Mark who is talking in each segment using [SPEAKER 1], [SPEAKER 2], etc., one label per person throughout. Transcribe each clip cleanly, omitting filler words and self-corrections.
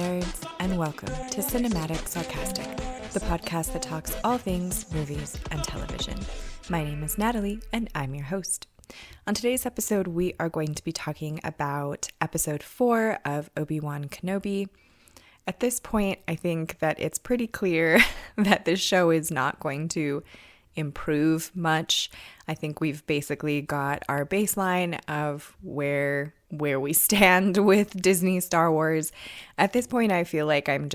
[SPEAKER 1] nerds, and welcome to Cinematic Sarcastic, the podcast that talks all things movies and television. My name is Natalie, and I'm your host. On today's episode, we are going to be talking about episode 4 of ObiWan Kenobi. At this point, I think that it's pretty clear that this show is not going to improve much. I think we've basically got our baseline of where we stand with Disney Star Wars. At this point, I feel like I'm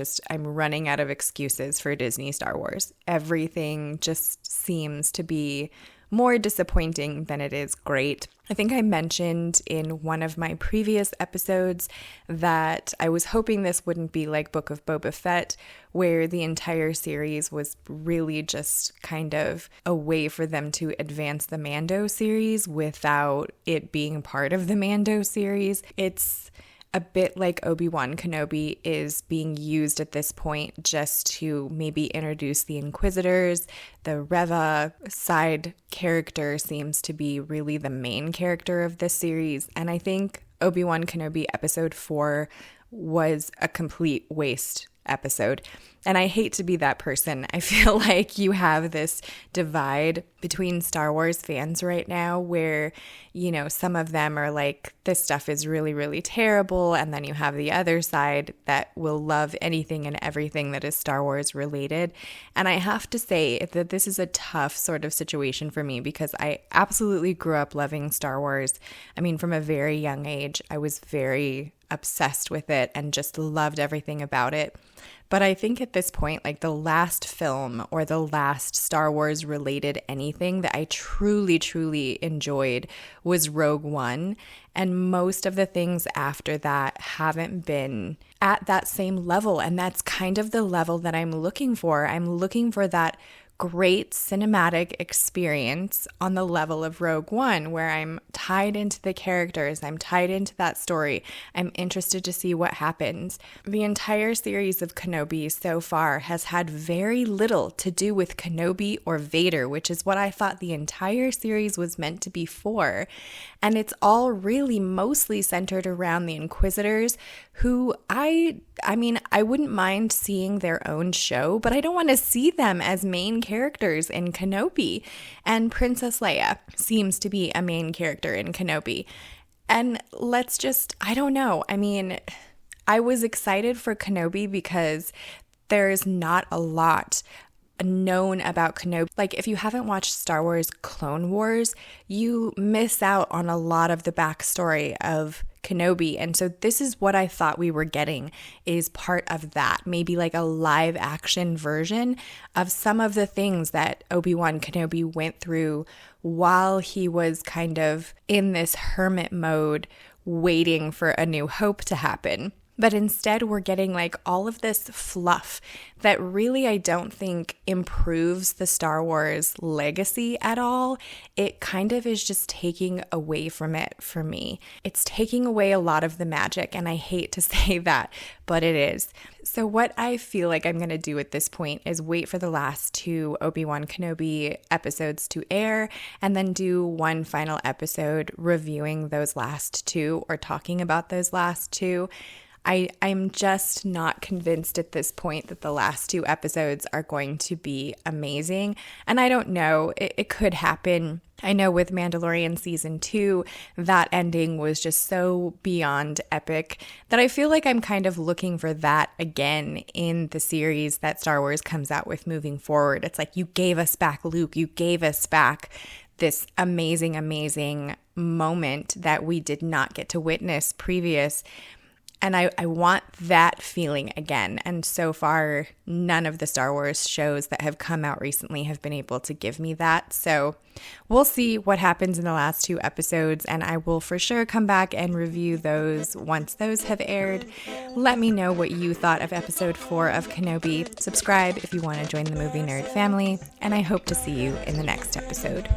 [SPEAKER 1] running out of excuses for Disney Star Wars. Everything just seems to be more disappointing than it is great. I think I mentioned in one of my previous episodes that I was hoping this wouldn't be like Book of Boba Fett, where the entire series was really just kind of a way for them to advance the Mando series without it being part of the Mando series. It's a bit like ObiWan Kenobi is being used at this point just to maybe introduce the Inquisitors. The Reva side character seems to be really the main character of this series, and I think ObiWan Kenobi episode 4 was a complete waste episode. And I hate to be that person. I feel like you have this divide between Star Wars fans right now where, you know, some of them are like, this stuff is really, really terrible. And then you have the other side that will love anything and everything that is Star Wars related. And I have to say that this is a tough sort of situation for me because I absolutely grew up loving Star Wars. I mean, from a very young age, I was very obsessed with it and just loved everything about it. But I think at this point, like the last film or the last Star Wars related anything that I truly, truly enjoyed was Rogue One. And most of the things after that haven't been at that same level. And that's kind of the level that I'm looking for. I'm looking for that great cinematic experience on the level of Rogue One, where I'm tied into the characters, I'm tied into that story, I'm interested to see what happens. The entire series of Kenobi so far has had very little to do with Kenobi or Vader, which is what I thought the entire series was meant to be for. And it's all really mostly centered around the Inquisitors, who I wouldn't mind seeing their own show, but I don't want to see them as main characters in Kenobi. And Princess Leia seems to be a main character in Kenobi. And I don't know. I mean, I was excited for Kenobi because there's not a lot known about Kenobi. Like, if you haven't watched Star Wars Clone Wars, you miss out on a lot of the backstory of Kenobi. And so this is what I thought we were getting, is part of that, maybe like a live action version of some of the things that ObiWan Kenobi went through while he was kind of in this hermit mode waiting for A New Hope to happen. But instead, we're getting like all of this fluff that really I don't think improves the Star Wars legacy at all. It kind of is just taking away from it for me. It's taking away a lot of the magic, and I hate to say that, but it is. So what I feel like I'm going to do at this point is wait for the last 2 ObiWan Kenobi episodes to air, and then do one final episode reviewing those last 2 or talking about those last 2. I'm just not convinced at this point that the last 2 episodes are going to be amazing. And I don't know, it could happen. I know with Mandalorian season 2, that ending was just so beyond epic that I feel like I'm kind of looking for that again in the series that Star Wars comes out with moving forward. It's like, you gave us back Luke, you gave us back this amazing, amazing moment that we did not get to witness previous. And I want that feeling again. And so far, none of the Star Wars shows that have come out recently have been able to give me that. So we'll see what happens in the last 2 episodes, and I will for sure come back and review those once those have aired. Let me know what you thought of episode 4 of Kenobi. Subscribe if you want to join the Movie Nerd family, and I hope to see you in the next episode.